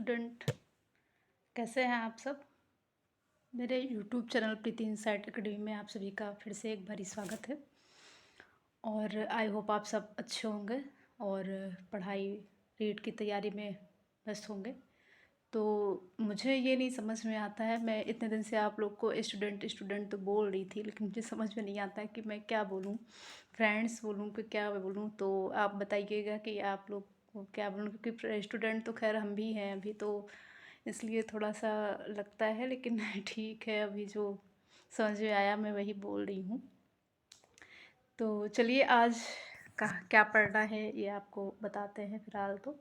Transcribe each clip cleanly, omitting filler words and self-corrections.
Student, कैसे हैं आप सब। मेरे यूट्यूब चैनल प्रीति इनसाइट एकेडमी में आप सभी का फिर से एक बारी स्वागत है। और आई होप आप सब अच्छे होंगे और पढ़ाई रीट की तैयारी में व्यस्त होंगे। तो मुझे ये नहीं समझ में आता है, मैं इतने दिन से आप लोग को स्टूडेंट स्टूडेंट तो बोल रही थी, लेकिन मुझे समझ में नहीं आता है कि मैं क्या बोलूँ, फ्रेंड्स बोलूँ कि क्या बोलूँ। तो आप बताइएगा कि आप लोग को क्या बोलूँ, क्योंकि स्टूडेंट तो खैर हम भी हैं अभी, तो इसलिए थोड़ा सा लगता है, लेकिन ठीक है, अभी जो समझ में आया मैं वही बोल रही हूँ। तो चलिए आज का क्या पढ़ना है ये आपको बताते हैं फ़िलहाल तो।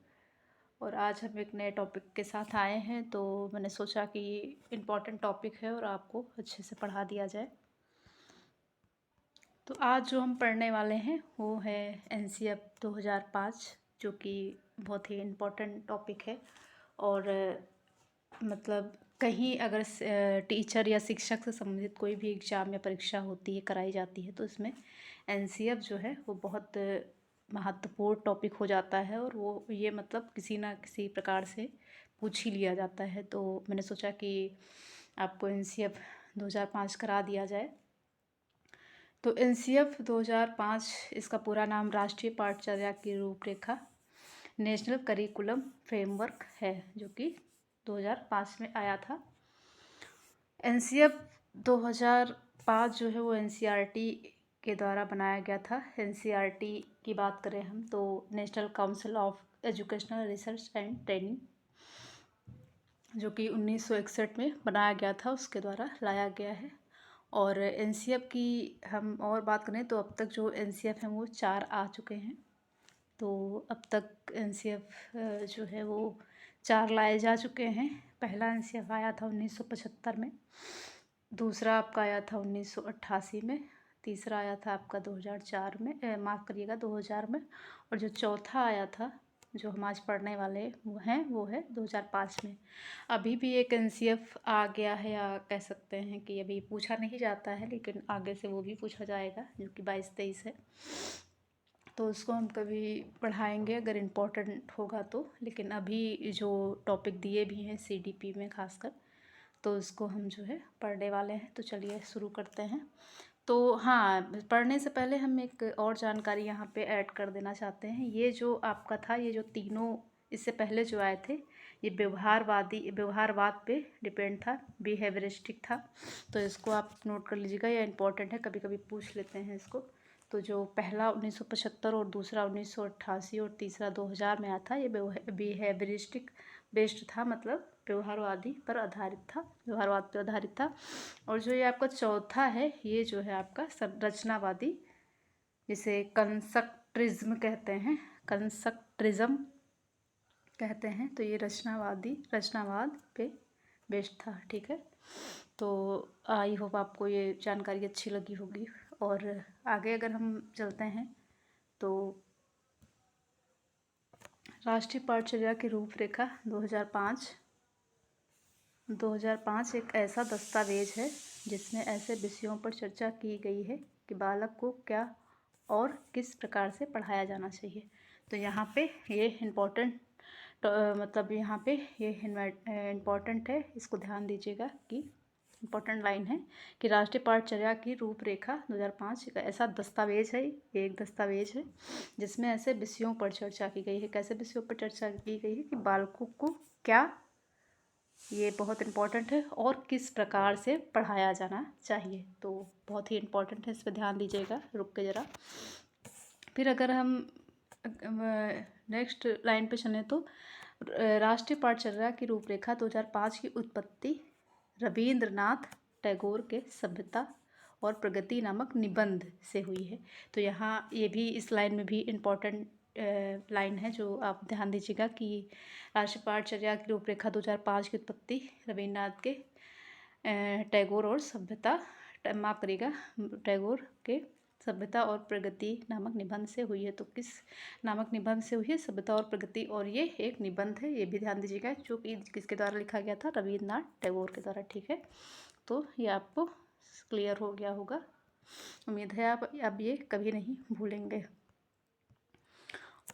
और आज हम एक नए टॉपिक के साथ आए हैं, तो मैंने सोचा कि ये इम्पॉर्टेंट टॉपिक है और आपको अच्छे से पढ़ा दिया जाए। तो आज जो हम पढ़ने वाले हैं वो है एनसीएफ 2005, जो कि बहुत ही इम्पोर्टेंट टॉपिक है। और मतलब कहीं अगर टीचर या शिक्षक से संबंधित कोई भी एग्ज़ाम या परीक्षा होती है, कराई जाती है, तो इसमें एनसीएफ जो है वो बहुत महत्वपूर्ण टॉपिक हो जाता है। और वो ये मतलब किसी ना किसी प्रकार से पूछ ही लिया जाता है। तो मैंने सोचा कि आपको एनसीएफ 2005 करा दिया जाए। तो एनसीएफ 2005 इसका पूरा नाम राष्ट्रीय पाठचर्या की रूपरेखा नेशनल करिकुलम फ्रेमवर्क है, जो कि 2005 में आया था। एनसीएफ 2005 जो है वो एनसीईआरटी के द्वारा बनाया गया था। एनसीईआरटी की बात करें हम तो national council of educational research and training, जो कि 1961 में बनाया गया था, उसके द्वारा लाया गया है। और एनसीएफ की हम और बात करें तो अब तक जो एनसीएफ हैं वो 4 आ चुके हैं। तो अब तक एनसीएफ जो है वो 4 लाए जा चुके हैं। पहला एनसीएफ आया था 1975 में, दूसरा आपका आया था 1988 में, तीसरा आया था आपका 2004 में, माफ़ करिएगा 2000 में, और जो चौथा आया था जो हम आज पढ़ने वाले वो है 2005 में। अभी भी एक एनसीएफ आ गया है, या कह सकते हैं कि अभी पूछा नहीं जाता है, लेकिन आगे से वो भी पूछा जाएगा, जो कि 22-23 है। तो उसको हम कभी पढ़ाएंगे अगर इम्पोर्टेंट होगा तो। लेकिन अभी जो टॉपिक दिए भी हैं सीडीपी में खासकर, तो उसको हम जो है पढ़ने वाले हैं। तो चलिए शुरू करते हैं। तो हाँ, पढ़ने से पहले हम एक और जानकारी यहाँ पे ऐड कर देना चाहते हैं। ये जो आपका था, ये जो तीनों इससे पहले जो आए थे, ये व्यवहारवाद पे डिपेंड था, बिहेवियरिस्टिक था। तो इसको आप नोट कर लीजिएगा, ये इम्पोर्टेंट है, कभी कभी पूछ लेते हैं इसको। तो जो पहला 1975 और दूसरा 1988 और तीसरा 2000 में आया था, ये बिहेवियरिस्टिक बेस्ड था, मतलब व्यवहारवादी पर आधारित था, व्यवहारवाद पर आधारित था। और जो ये आपका चौथा है, ये जो है आपका संरचनावादी, जिसे कंस्ट्रक्टिज्म कहते हैं, कंस्ट्रक्टिज्म कहते हैं। तो ये रचनावाद पे बेस्ड था, ठीक है। तो आई होप आपको ये जानकारी अच्छी लगी होगी। और आगे अगर हम चलते हैं तो राष्ट्रीय पाठचर्या की रूपरेखा 2005 एक ऐसा दस्तावेज है जिसमें ऐसे विषयों पर चर्चा की गई है कि बालक को क्या और किस प्रकार से पढ़ाया जाना चाहिए। तो यहाँ पे ये इम्पोर्टेंट, मतलब यहाँ पे ये इम्पोर्टेंट है, इसको ध्यान दीजिएगा कि इम्पोर्टेंट लाइन है कि राष्ट्रीय पाठचर्या की रूपरेखा 2005 एक ऐसा दस्तावेज है, ये एक दस्तावेज है जिसमें ऐसे विषयों पर चर्चा की गई है। कैसे विषयों पर चर्चा की गई है कि बालकों को क्या, ये बहुत इम्पॉर्टेंट है, और किस प्रकार से पढ़ाया जाना चाहिए। तो बहुत ही इम्पॉर्टेंट है, इस पर ध्यान दीजिएगा। रुक के ज़रा, फिर अगर हम नेक्स्ट लाइन पे चलें तो राष्ट्रीय पाठचर्या की रूपरेखा 2005 की उत्पत्ति रवींद्रनाथ टैगोर के सभ्यता और प्रगति नामक निबंध से हुई है। तो यहाँ ये भी, इस लाइन में भी इम्पोर्टेंट लाइन है, जो आप ध्यान दीजिएगा कि राष्ट्रीय पाठचर्या की रूपरेखा 2005 की उत्पत्ति रवींद्रनाथ के टैगोर और सभ्यता, माफ़ करिएगा, टैगोर के सभ्यता और प्रगति नामक निबंध से हुई है। तो किस नामक निबंध से हुई है? सभ्यता और प्रगति। और ये एक निबंध है, ये भी ध्यान दीजिएगा, जो कि किसके द्वारा लिखा गया था? रवींद्रनाथ टैगोर के द्वारा, ठीक है। तो ये आपको क्लियर हो गया होगा, उम्मीद है आप अब ये कभी नहीं भूलेंगे।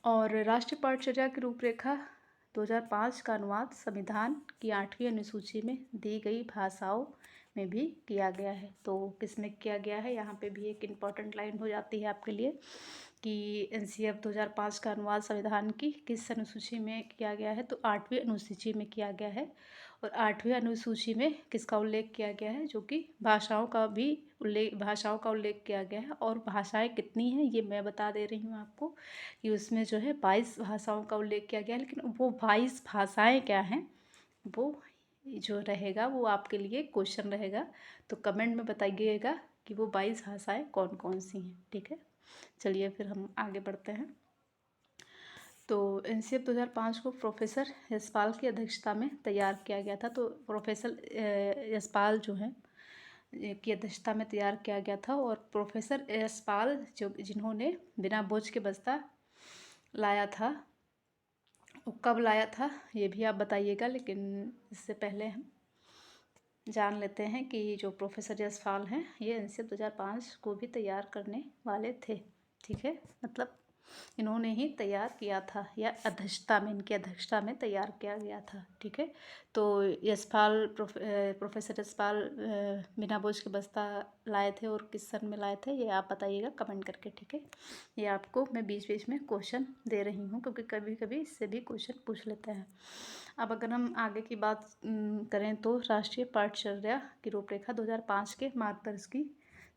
और राष्ट्रीय पाठचर्या की रूपरेखा 2005 का अनुवाद संविधान की 8वीं अनुसूची में दी गई भाषाओं में भी किया गया है। तो किस में किया गया है, यहाँ पे भी एक इम्पॉर्टेंट लाइन हो जाती है आपके लिए कि एनसीएफ 2005 का अनुवाद संविधान की किस अनुसूची में किया गया है, तो 8वीं अनुसूची में किया गया है। और 8वीं अनुसूची में किसका उल्लेख किया गया है, जो कि भाषाओं का उल्लेख किया गया है। और भाषाएं कितनी हैं ये मैं बता दे रही हूँ आपको कि उसमें जो है 22 भाषाओं का उल्लेख किया गया है। लेकिन वो 22 भाषाएं क्या हैं, वो जो रहेगा वो आपके लिए क्वेश्चन रहेगा, तो कमेंट में बताइएगा कि वो 22 भाषाएं कौन कौन सी हैं। ठीक है, चलिए फिर हम आगे बढ़ते हैं। तो एनसीएफ 2005 को प्रोफेसर यशपाल की अध्यक्षता में तैयार किया गया था। तो प्रोफेसर यशपाल जो है की अध्यक्षता में तैयार किया गया था। और प्रोफेसर यशपाल जिन्होंने बिना बोझ के बस्ता लाया था, वो कब लाया था ये भी आप बताइएगा। लेकिन इससे पहले हम जान लेते हैं कि जो प्रोफेसर यशपाल हैं ये एनसीएफ 2005 को भी तैयार करने वाले थे। ठीक है, मतलब इन्होंने ही तैयार किया था, या इनकी अध्यक्षता में तैयार किया गया था। ठीक है, तो प्रोफेसर यशपाल बिना बोझ के बस्ता लाए थे और किस सन में लाए थे ये आप बताइएगा कमेंट करके। ठीक है, ये आपको मैं बीच बीच में क्वेश्चन दे रही हूँ क्योंकि कभी कभी इससे भी क्वेश्चन पूछ लेते हैं। अब अगर हम आगे की बात करें तो राष्ट्रीय पाठचर्या की रूपरेखा 2005 के मार्गदर्शी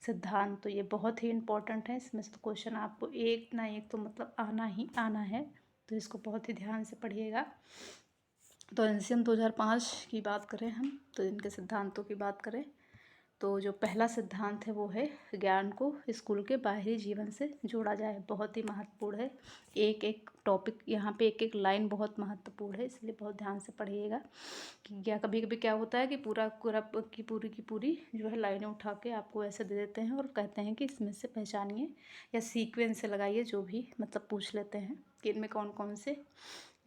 सिद्धांत, तो ये बहुत ही इम्पोर्टेंट है। इसमें से तो क्वेश्चन आपको एक ना एक तो मतलब आना ही आना है, तो इसको बहुत ही ध्यान से पढ़िएगा। तो एनसीएम 2005 की बात करें हम, तो इनके सिद्धांतों की बात करें तो जो पहला सिद्धांत है वो है ज्ञान को स्कूल के बाहरी जीवन से जोड़ा जाए। बहुत ही महत्वपूर्ण है, एक एक टॉपिक यहाँ पे एक एक लाइन बहुत महत्वपूर्ण है, इसलिए बहुत ध्यान से पढ़िएगा कि क्या कभी कभी क्या होता है कि पूरी जो है लाइनें उठा के आपको ऐसे दे देते हैं और कहते हैं कि इसमें से पहचानिए या सीक्वेंस से लगाइए, जो भी मतलब पूछ लेते हैं कि इनमें कौन कौन से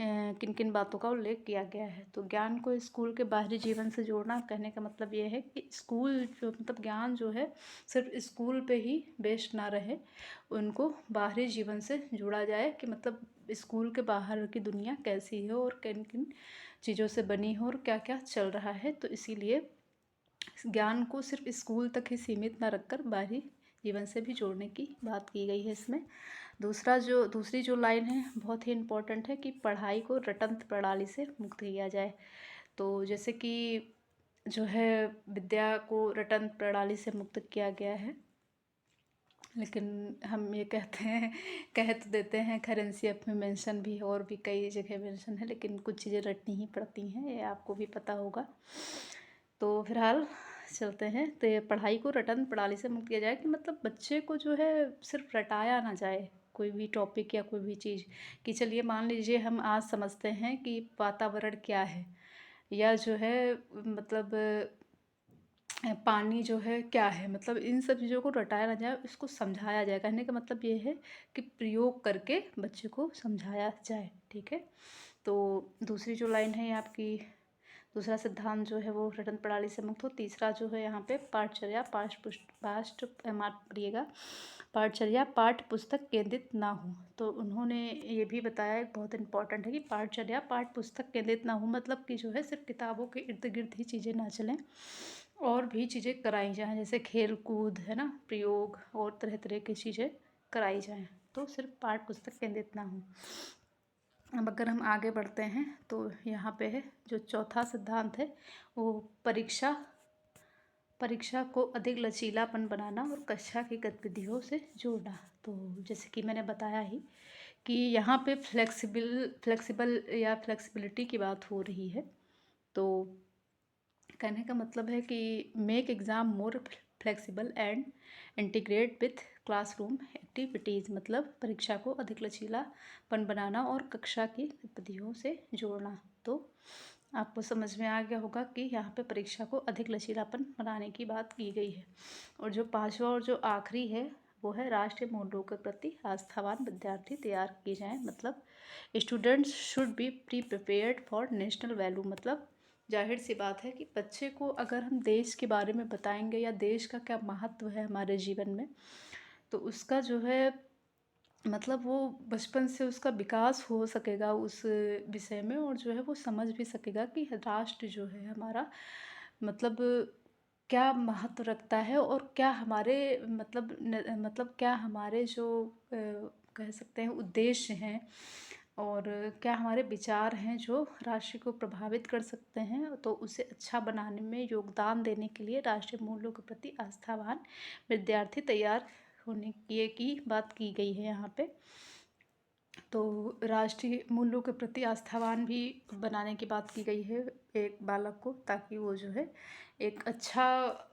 किन किन बातों का उल्लेख किया गया है। तो ज्ञान को स्कूल के बाहरी जीवन से जोड़ना कहने का मतलब ये है कि स्कूल जो मतलब ज्ञान जो है सिर्फ स्कूल पे ही बेस्ड ना रहे, उनको बाहरी जीवन से जोड़ा जाए कि मतलब स्कूल के बाहर की दुनिया कैसी है और किन किन चीज़ों से बनी हो और क्या क्या चल रहा है। तो इसीलिए ज्ञान को सिर्फ स्कूल तक ही सीमित ना रखकर बाहरी जीवन से भी जोड़ने की बात की गई है इसमें। दूसरी जो लाइन है बहुत ही इम्पोर्टेंट है कि पढ़ाई को रटंत्र प्रणाली से मुक्त किया जाए। तो जैसे कि जो है विद्या को रटंत्र प्रणाली से मुक्त किया गया है, लेकिन हम ये कह तो देते हैं, खैर एनसीएफ में मेंशन भी और भी कई जगह मेंशन है, लेकिन कुछ चीज़ें रटनी ही पड़ती हैं, ये आपको भी पता होगा। तो फिलहाल चलते हैं, तो ये पढ़ाई को रटन प्रणाली से मुक्त किया जाए कि मतलब बच्चे को जो है सिर्फ रटाया ना जाए कोई भी टॉपिक या कोई भी चीज़, कि चलिए मान लीजिए हम आज समझते हैं कि वातावरण क्या है, या जो है मतलब पानी जो है क्या है, मतलब इन सब चीज़ों को रटाया ना जाए, इसको समझाया जाए। कहने का मतलब ये है कि प्रयोग करके बच्चे को समझाया जाए। ठीक है, तो दूसरी जो लाइन है आपकी, दूसरा सिद्धांत जो है वो रटन प्रणाली से मुक्त हो। तीसरा जो है यहाँ पे पाठचर्या पाठ्य पुस्तक केंद्रित ना हो। तो उन्होंने ये भी बताया, एक बहुत इंपॉर्टेंट है कि पाठचर्या पाठ्य पुस्तक केंद्रित ना हो, मतलब कि जो है सिर्फ किताबों के इर्द गिर्द ही चीज़ें ना चलें और भी चीज़ें कराई जाएँ, जैसे खेल कूद है ना, प्रयोग और तरह तरह की चीज़ें कराई जाएँ, तो सिर्फ पाठ्य पुस्तक केंद्रित ना हो। अब अगर हम आगे बढ़ते हैं तो यहाँ पे है जो चौथा सिद्धांत है वो परीक्षा को अधिक लचीलापन बनाना और कक्षा की गतिविधियों से जोड़ना। तो जैसे कि मैंने बताया ही कि यहाँ पे फ्लेक्सिबिलिटी की बात हो रही है। तो कहने का मतलब है कि make exam more flexible and integrate with classroom activities, मतलब परीक्षा को अधिक लचीलापन बनाना और कक्षा की गतिविधियों से जोड़ना। तो आपको समझ में आ गया होगा कि यहाँ पे परीक्षा को अधिक लचीलापन बनाने की बात की गई है। और जो पांचवा और जो आखिरी है वो है राष्ट्रीय मूल्यों के प्रति आस्थावान विद्यार्थी तैयार किए जाएँ, मतलब students should be pre prepared for national value. मतलब जाहिर सी बात है कि बच्चे को अगर हम देश के बारे में बताएंगे या देश का क्या महत्व है हमारे जीवन में, तो उसका जो है मतलब वो बचपन से उसका विकास हो सकेगा उस विषय में, और जो है वो समझ भी सकेगा कि राष्ट्र जो है हमारा मतलब क्या महत्व रखता है, और क्या हमारे मतलब क्या हमारे जो कह सकते हैं उद्देश्य हैं, और क्या हमारे विचार हैं जो राष्ट्र को प्रभावित कर सकते हैं, तो उसे अच्छा बनाने में योगदान देने के लिए राष्ट्रीय मूल्यों के प्रति आस्थावान विद्यार्थी तैयार होने की बात की गई है यहाँ पे। तो राष्ट्रीय मूल्यों के प्रति आस्थावान भी बनाने की बात की गई है एक बालक को, ताकि वो जो है एक अच्छा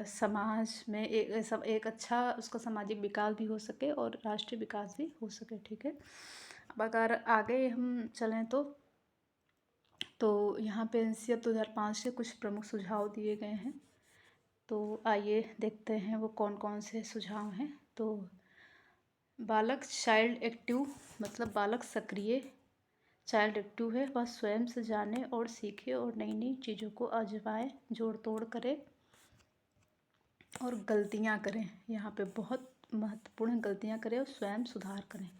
समाज में एक अच्छा उसका सामाजिक विकास भी हो सके और राष्ट्रीय विकास भी हो सके। ठीक है, अब अगर आगे हम चलें तो यहाँ पे एनसीएफ 2005 से कुछ प्रमुख सुझाव दिए गए हैं। तो आइए देखते हैं वो कौन कौन से सुझाव हैं। तो बालक चाइल्ड एक्टिव, मतलब बालक सक्रिय, चाइल्ड एक्टिव है, वह स्वयं से जाने और सीखे और नई नई चीज़ों को आजमाए, जोड़ तोड़ करे और गलतियाँ करें। यहाँ पे बहुत महत्वपूर्ण, गलतियाँ करें और स्वयं सुधार करें।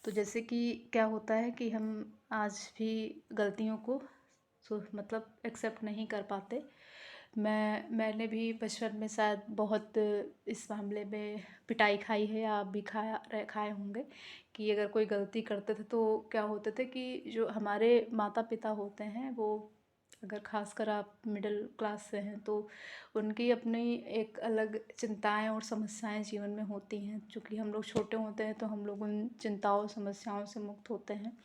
तो जैसे कि क्या होता है कि हम आज भी गलतियों को मतलब एक्सेप्ट नहीं कर पाते। मैंने भी बचपन में शायद बहुत इस मामले में पिटाई खाई है, या आप भी खाए होंगे कि अगर कोई गलती करते थे तो क्या होते थे कि जो हमारे माता पिता होते हैं वो, अगर खासकर आप मिडिल क्लास से हैं तो उनकी अपनी एक अलग चिंताएं और समस्याएं जीवन में होती हैं। चूँकि हम लोग छोटे होते हैं तो हम लोग उन चिंताओं समस्याओं से मुक्त होते हैं,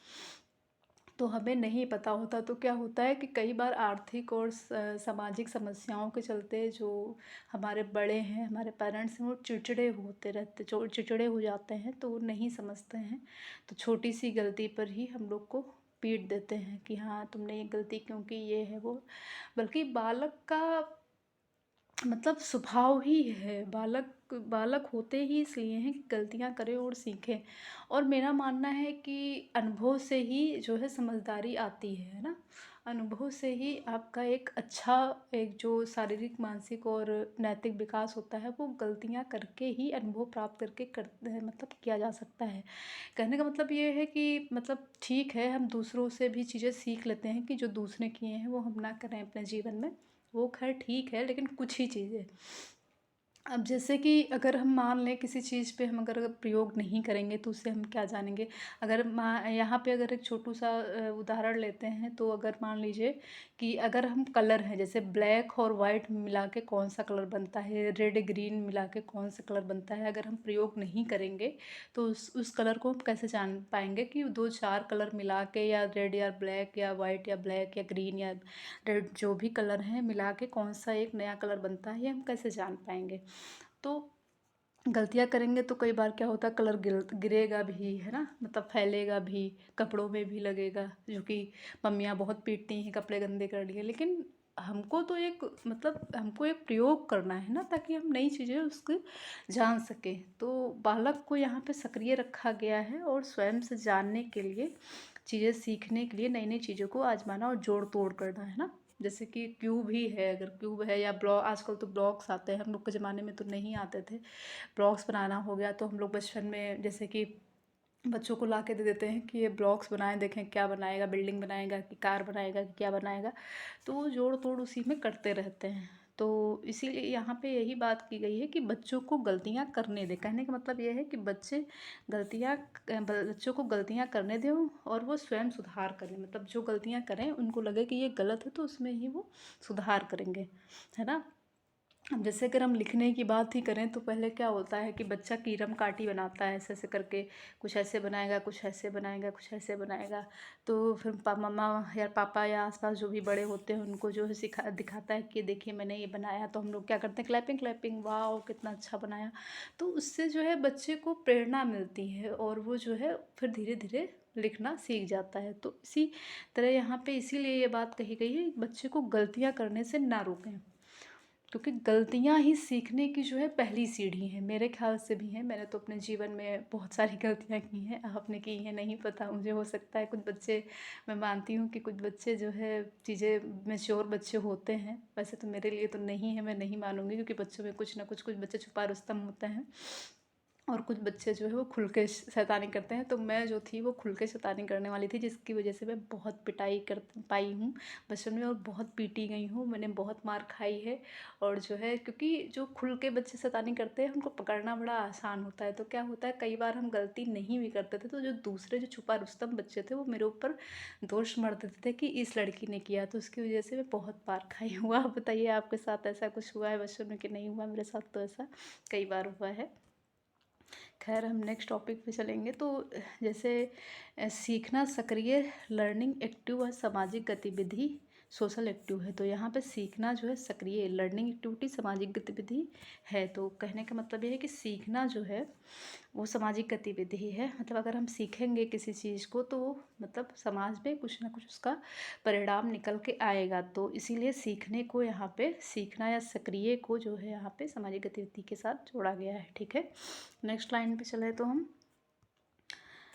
तो हमें नहीं पता होता। तो क्या होता है कि कई बार आर्थिक और सामाजिक समस्याओं के चलते जो हमारे बड़े हैं, हमारे पेरेंट्स हैं, वो चिड़चिड़े होते रहते, जो चिड़चिड़े हो जाते हैं, तो वो नहीं समझते हैं। तो छोटी सी गलती पर ही हम लोग को पीट देते हैं कि हाँ तुमने ये गलती क्यों की, ये है वो। बल्कि बालक का मतलब स्वभाव ही है, बालक बालक होते ही इसलिए हैं कि गलतियां करें और सीखें। और मेरा मानना है कि अनुभव से ही जो है समझदारी आती है ना। अनुभव से ही आपका एक अच्छा, एक जो शारीरिक, मानसिक और नैतिक विकास होता है वो गलतियां करके ही, अनुभव प्राप्त करके मतलब किया जा सकता है। कहने का मतलब ये है कि मतलब ठीक है हम दूसरों से भी चीज़ें सीख लेते हैं कि जो दूसरे किए हैं वो हम ना करें अपने जीवन में, वो खैर ठीक है, लेकिन कुछ ही चीज़ें। अब जैसे कि अगर हम मान लें किसी चीज़ पे हम अगर प्रयोग नहीं करेंगे तो उससे हम क्या जानेंगे। अगर यहाँ पे अगर एक छोटू सा उदाहरण लेते हैं, तो अगर मान लीजिए कि अगर हम कलर हैं, जैसे ब्लैक और वाइट मिला के कौन सा कलर बनता है, रेड ग्रीन मिला के कौन सा कलर बनता है, अगर हम प्रयोग नहीं करेंगे तो उस कलर को हम कैसे जान पाएंगे कि दो चार कलर मिला के, या रेड या ब्लैक या वाइट या ब्लैक या ग्रीन या रेड, जो भी कलर हैं मिला के कौन सा एक नया कलर बनता है, ये हम कैसे जान पाएंगे। तो गलतियाँ करेंगे तो कई बार क्या होता है, कलर गिरेगा भी, है ना, मतलब फैलेगा भी, कपड़ों में भी लगेगा, जो कि मम्मियाँ बहुत पीटती हैं कपड़े गंदे कर लिए। लेकिन हमको तो एक मतलब हमको एक प्रयोग करना है ना, ताकि हम नई चीज़ें उसको जान सकें। तो बालक को यहाँ पे सक्रिय रखा गया है और स्वयं से जानने के लिए, चीज़ें सीखने के लिए, नई नई चीज़ों को आजमाना और जोड़ तोड़ करना, है ना। जैसे कि क्यूब ही है, अगर क्यूब है या ब्लॉक, आजकल तो ब्लॉक्स आते हैं, हम लोग के ज़माने में तो नहीं आते थे। ब्लॉक्स बनाना हो गया तो हम लोग बचपन में जैसे कि बच्चों को ला के दे देते हैं कि ये ब्लॉक्स बनाएं, देखें क्या बनाएगा, बिल्डिंग बनाएगा कि कार बनाएगा कि क्या बनाएगा। तो वो जोड़ तोड़ उसी में करते रहते हैं। तो इसीलिए यहाँ पे यही बात की गई है कि बच्चों को गलतियाँ करने दें। कहने का मतलब ये है कि बच्चों को गलतियाँ करने दें और वो स्वयं सुधार करें। मतलब जो गलतियाँ करें उनको लगे कि ये गलत है तो उसमें ही वो सुधार करेंगे, है ना। अब जैसे अगर हम लिखने की बात ही करें तो पहले क्या होता है कि बच्चा कीरम कार्टी बनाता है, ऐसे ऐसे करके, कुछ ऐसे बनाएगा, कुछ ऐसे बनाएगा, कुछ ऐसे बनाएगा। तो फिर मम्मा या पापा या आसपास जो भी बड़े होते हैं उनको जो है दिखाता है कि देखिए मैंने ये बनाया। तो हम लोग क्या करते हैं, क्लैपिंग क्लैपिंग, वाह कितना अच्छा बनाया। तो उससे जो है बच्चे को प्रेरणा मिलती है और वो जो है फिर धीरे धीरे लिखना सीख जाता है। तो इसी तरह यहाँ पे इसीलिए ये बात कही गई है, बच्चे को गलतियाँ करने से ना रोकें, क्योंकि गलतियाँ ही सीखने की जो है पहली सीढ़ी है। मेरे ख्याल से भी हैं, मैंने तो अपने जीवन में बहुत सारी गलतियाँ की हैं, आपने की हैं नहीं पता मुझे। हो सकता है कुछ बच्चे, मैं मानती हूँ कि कुछ बच्चे जो है चीज़ें मैच्योर बच्चे होते हैं, वैसे तो मेरे लिए तो नहीं है, मैं नहीं मानूंगी, क्योंकि बच्चों में कुछ ना कुछ, कुछ बच्चे छुपा रुस्तम होते हैं। और कुछ बच्चे जो है वो खुल के शैतानी करते हैं। तो मैं जो थी वो खुल के शैतानी करने वाली थी, जिसकी वजह से मैं बहुत पिटाई कर पाई हूँ बचपन में, और बहुत पीटी गई हूँ, मैंने बहुत मार खाई है। और जो है, क्योंकि जो खुल के बच्चे शैतानी करते हैं उनको पकड़ना बड़ा आसान होता है। तो क्या होता है, कई बार हम गलती नहीं भी करते थे तो जो दूसरे जो छुपा रुस्तम बच्चे थे वो मेरे ऊपर दोष मढ़ देते थे कि इस लड़की ने किया। तो उसकी वजह से मैं बहुत मार खाई हूँ। आप बताइए, आपके साथ ऐसा कुछ हुआ है बचपन में कि नहीं हुआ? मेरे साथ तो ऐसा कई बार हुआ है। खैर, हम नेक्स्ट टॉपिक पे चलेंगे। तो जैसे सीखना सक्रिय, लर्निंग एक्टिव और सामाजिक गतिविधि सोशल एक्टिव है। तो यहाँ पे सीखना जो है सक्रिय, लर्निंग एक्टिविटी सामाजिक गतिविधि है। तो कहने का मतलब ये है कि सीखना जो है वो सामाजिक गतिविधि ही है। मतलब अगर हम सीखेंगे किसी चीज़ को तो वो मतलब समाज में कुछ ना कुछ उसका परिणाम निकल के आएगा। तो इसीलिए सीखने को यहाँ पे, सीखना या सक्रिय को जो है यहाँ पे सामाजिक गतिविधि के साथ जोड़ा गया है। ठीक है, नेक्स्ट लाइन पे चले तो हम,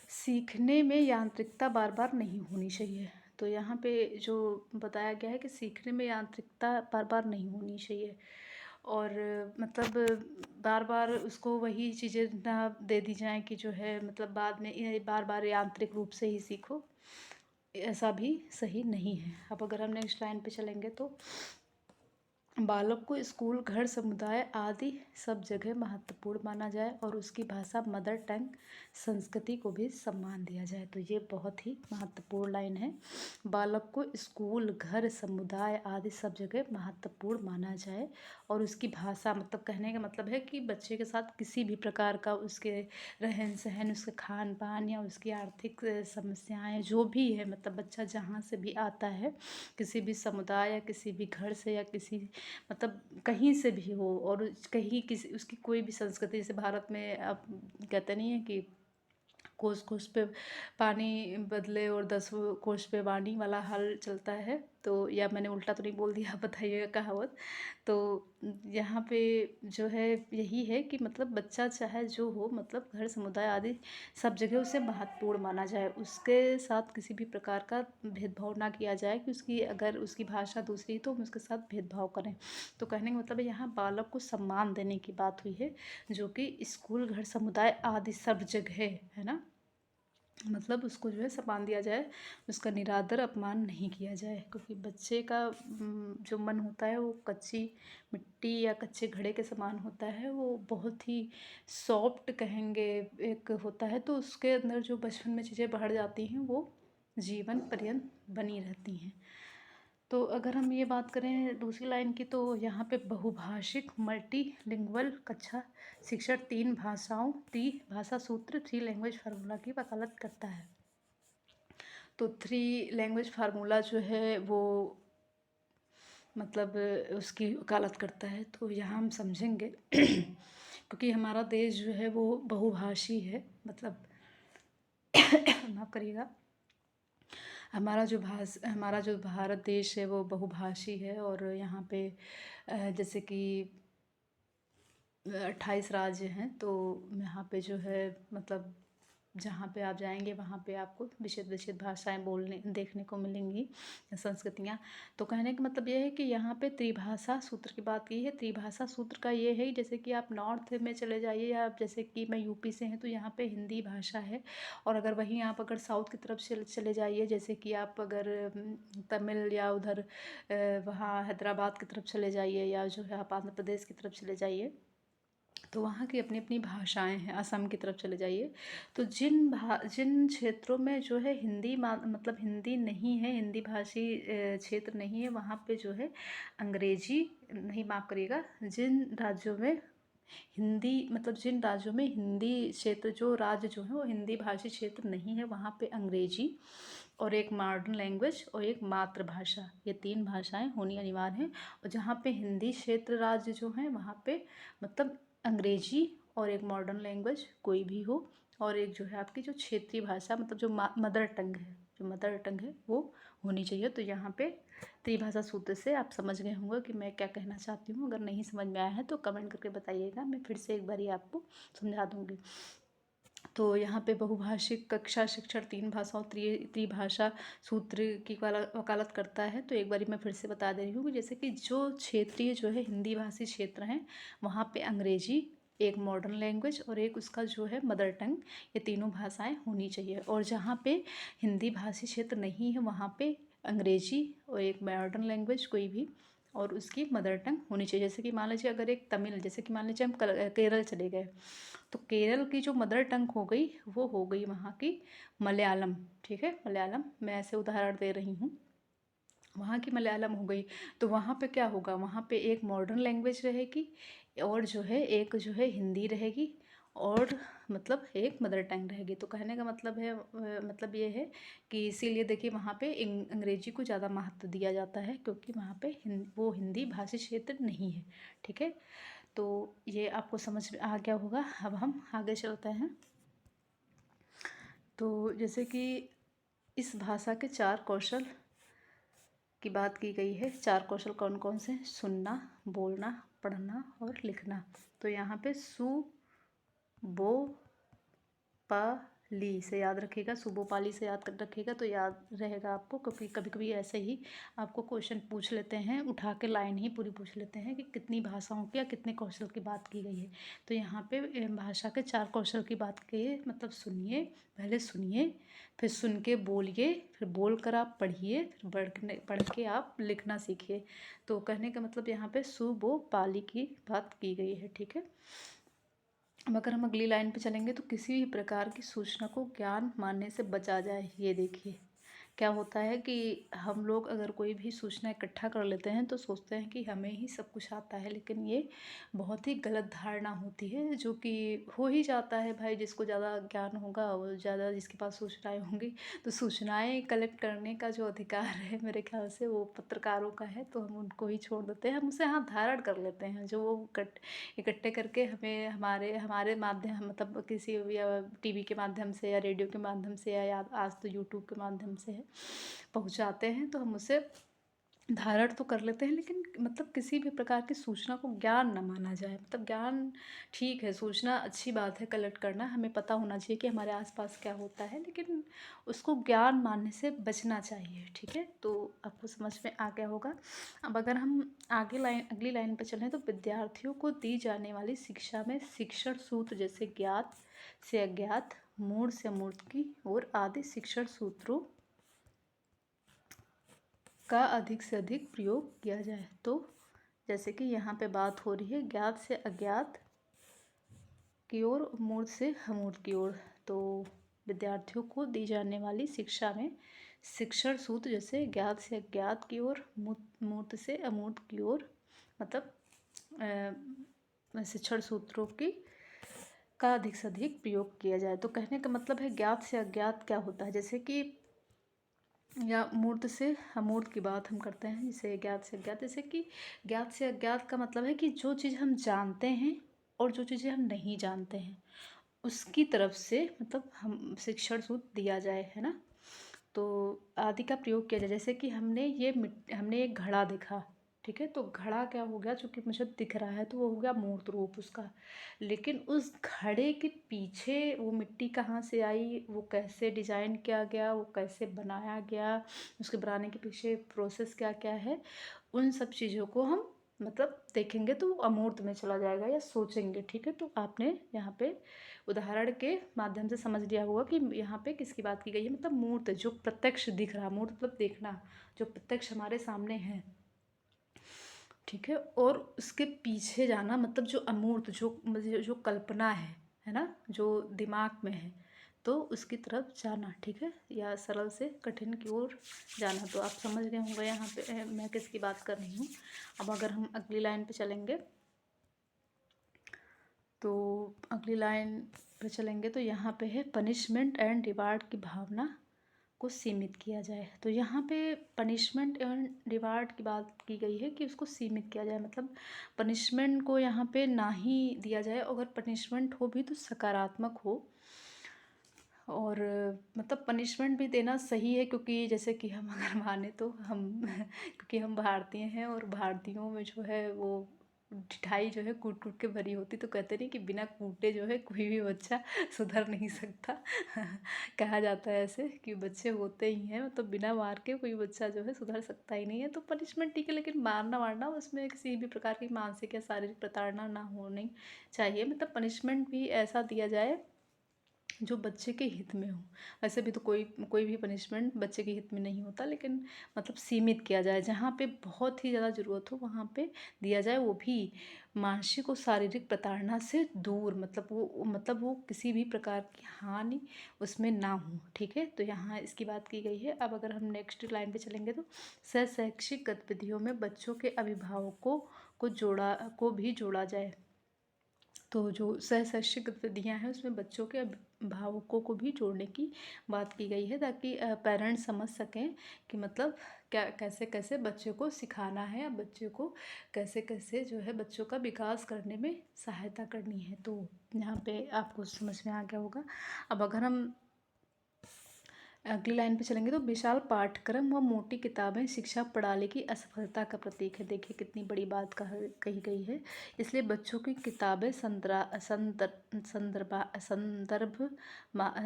सीखने में यांत्रिकता बार बार नहीं होनी चाहिए। तो यहाँ पे जो बताया गया है कि सीखने में यांत्रिकता बार बार नहीं होनी चाहिए, और मतलब बार बार उसको वही चीज़ें ना दे दी जाएं कि जो है मतलब बाद में ये बार बार यांत्रिक रूप से ही सीखो, ऐसा भी सही नहीं है। अब अगर हम नेक्स्ट लाइन पे चलेंगे तो, बालक को स्कूल, घर, समुदाय आदि सब जगह महत्वपूर्ण माना जाए और उसकी भाषा, मदर टंग, संस्कृति को भी सम्मान दिया जाए। तो ये बहुत ही महत्वपूर्ण लाइन है। बालक को स्कूल, घर, समुदाय आदि सब जगह महत्वपूर्ण माना जाए और उसकी भाषा, मतलब कहने का मतलब है कि बच्चे के साथ किसी भी प्रकार का उसके रहन सहन, उसके खान पान या उसकी आर्थिक समस्याएं जो भी है, मतलब बच्चा जहाँ से भी आता है, किसी भी समुदाय या किसी भी घर से या किसी मतलब कहीं से भी हो, और कहीं किसी उसकी कोई भी संस्कृति, जैसे भारत में आप कहते नहीं है कि कोस कोस पे पानी बदले और 10 कोस पे वाणी वाला हाल चलता है। तो या मैंने उल्टा तो नहीं बोल दिया, आप बताइएगा कहावत। तो यहाँ पे जो है यही है कि मतलब बच्चा चाहे जो हो, मतलब घर, समुदाय आदि सब जगह उसे महत्वपूर्ण माना जाए, उसके साथ किसी भी प्रकार का भेदभाव ना किया जाए कि उसकी अगर उसकी भाषा दूसरी तो हम उसके साथ भेदभाव करें। तो कहने का मतलब है यहाँ बालक को सम्मान देने की बात हुई है, जो कि स्कूल, घर, समुदाय आदि सब जगह है ना, मतलब उसको जो है सम्मान दिया जाए, उसका निरादर अपमान नहीं किया जाए। क्योंकि बच्चे का जो मन होता है वो कच्ची मिट्टी या कच्चे घड़े के समान होता है, वो बहुत ही सॉफ्ट कहेंगे एक होता है। तो उसके अंदर जो बचपन में चीज़ें बढ़ जाती हैं वो जीवन पर्यंत बनी रहती हैं। तो अगर हम ये बात करें दूसरी लाइन की, तो यहाँ पे बहुभाषिक, मल्टीलिंगुअल कक्षा शिक्षण तीन भाषाओं, भाषा सूत्र, थ्री लैंग्वेज फार्मूला की वकालत करता है। तो थ्री लैंग्वेज फार्मूला जो है वो मतलब उसकी वकालत करता है। तो यहाँ हम समझेंगे क्योंकि हमारा देश जो है वो बहुभाषी है, मतलब माफ़ करिएगा, हमारा जो भारत देश है वो बहुभाषी है। और यहाँ पे जैसे कि 28 राज्य हैं। तो यहाँ पे जो है मतलब जहाँ पे आप जाएंगे वहाँ पे आपको विशेष विशेष भाषाएं बोलने देखने को मिलेंगी, संस्कृतियाँ। तो कहने का मतलब ये है कि यहाँ पे त्रिभाषा सूत्र की बात की है। त्रिभाषा सूत्र का ये है जैसे कि आप नॉर्थ में चले जाइए, या जैसे कि मैं यूपी से हैं तो यहाँ पे हिंदी भाषा है। और अगर वहीं आप अगर साउथ की तरफ चले जाइए, जैसे कि आप अगर तमिल या उधर वहाँ हैदराबाद की तरफ चले जाइए, या जो है आप आंध्र प्रदेश की तरफ चले जाइए, तो वहाँ की अपनी अपनी भाषाएं हैं। असम की तरफ चले जाइए, तो जिन क्षेत्रों में जो है हिंदी मतलब हिंदी नहीं है, हिंदी भाषी क्षेत्र नहीं है, वहाँ पे जो है अंग्रेजी नहीं, माफ़ करिएगा, जिन राज्यों में हिंदी मतलब जिन राज्यों में हिंदी क्षेत्र, जो राज्य जो है वो हिंदी भाषी क्षेत्र नहीं है, वहाँ पे अंग्रेजी और एक मॉडर्न लैंग्वेज और एक मातृभाषा, ये तीन भाषाएं होनी अनिवार्य हैं। और जहाँ पे हिंदी क्षेत्र राज्य जो हैं वहाँ पे मतलब अंग्रेजी और एक मॉडर्न लैंग्वेज कोई भी हो, और एक जो है आपकी जो क्षेत्रीय भाषा मतलब जो मदर टंग है, जो मदर टंग है वो होनी चाहिए। तो यहाँ पे त्रिभाषा सूत्र से आप समझ गए होंगे कि मैं क्या कहना चाहती हूँ। अगर नहीं समझ में आया है तो कमेंट करके बताइएगा, मैं फिर से एक बार आपको समझा दूँगी। तो यहाँ पे बहुभाषिक कक्षा शिक्षण तीन भाषाओं त्रिभाषा सूत्र की वकालत करता है। तो एक बारी मैं फिर से बता दे रही हूँ कि जैसे कि जो क्षेत्रीय जो है हिंदी भाषी क्षेत्र हैं वहाँ पे अंग्रेजी एक मॉडर्न लैंग्वेज और एक उसका जो है मदर टंग, ये तीनों भाषाएं होनी चाहिए। और जहाँ पे हिंदी भाषी क्षेत्र नहीं है वहाँ पे अंग्रेजी और एक मॉडर्न लैंग्वेज कोई भी और उसकी मदर टंग होनी चाहिए। जैसे कि मान लीजिए अगर एक तमिल, जैसे कि मान लीजिए हम केरल चले गए, तो केरल की जो मदर टंग हो गई वो हो गई वहाँ की मलयालम। ठीक है, मलयालम मैं ऐसे उदाहरण दे रही हूँ, वहाँ की मलयालम हो गई। तो वहाँ पे क्या होगा, वहाँ पे एक मॉडर्न लैंग्वेज रहेगी और जो है एक जो है हिंदी रहेगी और मतलब एक मदर टंग रहेगी। तो कहने का मतलब है मतलब ये है कि इसीलिए देखिए वहाँ पे अंग्रेजी को ज़्यादा महत्व दिया जाता है, क्योंकि वहाँ पे वो हिंदी भाषी क्षेत्र नहीं है। ठीक है, तो ये आपको समझ में आ गया होगा। अब हम आगे चलते हैं। तो जैसे कि इस भाषा के 4 कौशल की बात की गई है। 4 कौशल कौन कौन से? सुनना, बोलना, पढ़ना और लिखना। तो यहाँ पे सु, बो, पा, ली से याद रखिएगा, सुबोपाली से याद कर रखिएगा तो याद रहेगा आपको। क्योंकि कभी कभी ऐसे ही आपको क्वेश्चन पूछ लेते हैं, उठा के लाइन ही पूरी पूछ लेते हैं कि कितनी भाषाओं की या कितने कौशल की बात की गई है। तो यहाँ पे भाषा के 4 कौशल की बात की है। मतलब सुनिए, पहले सुनिए, फिर सुन के बोलिए, फिर बोल कर आप पढ़िए, फिर पढ़ के आप लिखना सीखिए। तो कहने का मतलब यहाँ पे सुबोपाली की बात की गई है। ठीक है, अब अगर हम अगली लाइन पे चलेंगे तो किसी भी प्रकार की सूचना को ज्ञान मानने से बचा जाए। ये देखिए क्या होता है कि हम लोग अगर कोई भी सूचना इकट्ठा कर लेते हैं तो सोचते हैं कि हमें ही सब कुछ आता है, लेकिन ये बहुत ही गलत धारणा होती है। जो कि हो ही जाता है भाई, जिसको ज़्यादा ज्ञान होगा वो ज़्यादा, जिसके पास सूचनाएं होंगी, तो सूचनाएं कलेक्ट करने का जो अधिकार है मेरे ख्याल से वो पत्रकारों का है, तो हम उनको ही छोड़ देते हैं। हम उसे हाँ धारण कर लेते हैं, जो वो इकट्ठे करके हमें हमारे हमारे माध्यम मतलब किसी टीवी के माध्यम से या रेडियो के माध्यम से या आज तो यूट्यूब के माध्यम से है पहुंचाते हैं, तो हम उसे धारण तो कर लेते हैं, लेकिन मतलब किसी भी प्रकार की सूचना को ज्ञान न माना जाए। मतलब ज्ञान ठीक है, सूचना अच्छी बात है कलेक्ट करना, हमें पता होना चाहिए कि हमारे आसपास क्या होता है, लेकिन उसको ज्ञान मानने से बचना चाहिए। ठीक है, तो आपको समझ में आ गया होगा। अब अगर हम अगली लाइन पर चलें तो विद्यार्थियों को दी जाने वाली शिक्षा में शिक्षण सूत्र जैसे ज्ञात से अज्ञात, मूढ़ से अमूर्त की और आदि शिक्षण सूत्रों का अधिक से अधिक प्रयोग किया जाए। तो जैसे कि यहाँ पे बात हो रही है ज्ञात से अज्ञात की ओर, मूर्त से अमूर्त की ओर। तो विद्यार्थियों को दी जाने वाली शिक्षा में शिक्षण सूत्र जैसे ज्ञात से अज्ञात की ओर, मूर्त से अमूर्त की ओर, मतलब शिक्षण सूत्रों की का अधिक से अधिक प्रयोग किया जाए। तो कहने का मतलब है ज्ञात से अज्ञात क्या होता है, जैसे कि या मूर्त से अमूर्त की बात हम करते हैं, जैसे ज्ञात से अज्ञात। जैसे कि ज्ञात से अज्ञात का मतलब है कि जो चीज़ हम जानते हैं और जो चीज़ें हम नहीं जानते हैं उसकी तरफ से मतलब हम शिक्षण सूत्र दिया जाए, है ना। तो आदि का प्रयोग किया जाए। जैसे कि हमने एक घड़ा देखा, ठीक है, तो घड़ा क्या हो गया, जो कि मुझे दिख रहा है तो वो हो गया मूर्त रूप उसका। लेकिन उस घड़े के पीछे वो मिट्टी कहाँ से आई, वो कैसे डिज़ाइन किया गया, वो कैसे बनाया गया, उसके बनाने के पीछे प्रोसेस क्या क्या है, उन सब चीज़ों को हम मतलब देखेंगे तो वो अमूर्त में चला जाएगा या सोचेंगे। ठीक है, तो आपने यहाँ पे उदाहरण के माध्यम से समझ लिया होगा कि यहाँ पे किसकी बात की गई है। मतलब मूर्त जो प्रत्यक्ष दिख रहा, मूर्त मतलब देखना, जो प्रत्यक्ष हमारे सामने है। ठीक है, और उसके पीछे जाना मतलब जो अमूर्त, जो कल्पना है ना, जो दिमाग में है, तो उसकी तरफ जाना। ठीक है, या सरल से कठिन की ओर जाना। तो आप समझ गए होंगे यहाँ पे मैं किसकी बात कर रही हूँ। अब अगर हम अगली लाइन पे चलेंगे तो अगली लाइन पे चलेंगे तो यहाँ पे है पनिशमेंट एंड रिवार्ड की भावना को सीमित किया जाए। तो यहाँ पे पनिशमेंट एंड रिवार्ड की बात की गई है कि उसको सीमित किया जाए। मतलब पनिशमेंट को यहाँ पे ना ही दिया जाए, अगर पनिशमेंट हो भी तो सकारात्मक हो। और मतलब पनिशमेंट भी देना सही है, क्योंकि जैसे कि हम अगर माने तो हम क्योंकि हम भारतीय हैं और भारतीयों में जो है वो ढिठाई जो है कूट कूट के भरी होती। तो कहते नहीं कि बिना कूटे जो है कोई भी बच्चा सुधर नहीं सकता। कहा जाता है ऐसे कि बच्चे होते ही हैं, मतलब बिना मार के कोई बच्चा जो है सुधर सकता ही नहीं है। तो पनिशमेंट ठीक है, लेकिन मारना वारना उसमें किसी भी प्रकार की मानसिक या शारीरिक प्रताड़ना ना होनी चाहिए। मतलब पनिशमेंट भी ऐसा दिया जाए जो बच्चे के हित में हो। वैसे भी तो कोई कोई भी पनिशमेंट बच्चे के हित में नहीं होता, लेकिन मतलब सीमित किया जाए, जहाँ पे बहुत ही ज़्यादा ज़रूरत हो वहाँ पे दिया जाए, वो भी मानसिक और शारीरिक प्रताड़ना से दूर। मतलब वो किसी भी प्रकार की हानि उसमें ना हो। ठीक है, तो यहाँ इसकी बात की गई है। अब अगर हम नेक्स्ट लाइन पे चलेंगे तो शैक्षिक गतिविधियों में बच्चों के अभिभावकों को भी जोड़ा जाए। तो जो शैक्षिक गतिविधियाँ हैं उसमें बच्चों के अभिभावकों को भी जोड़ने की बात की गई है, ताकि पेरेंट्स समझ सकें कि मतलब क्या कैसे कैसे बच्चों को सिखाना है, या बच्चों को कैसे कैसे जो है बच्चों का विकास करने में सहायता करनी है। तो यहाँ पे आपको समझ में आ गया होगा। अब अगर हम अगली लाइन पे चलेंगे तो विशाल पाठ्यक्रम व मोटी किताबें शिक्षा प्रणाली की असफलता का प्रतीक है। देखिए कितनी बड़ी बात कही गई है। इसलिए बच्चों की किताबें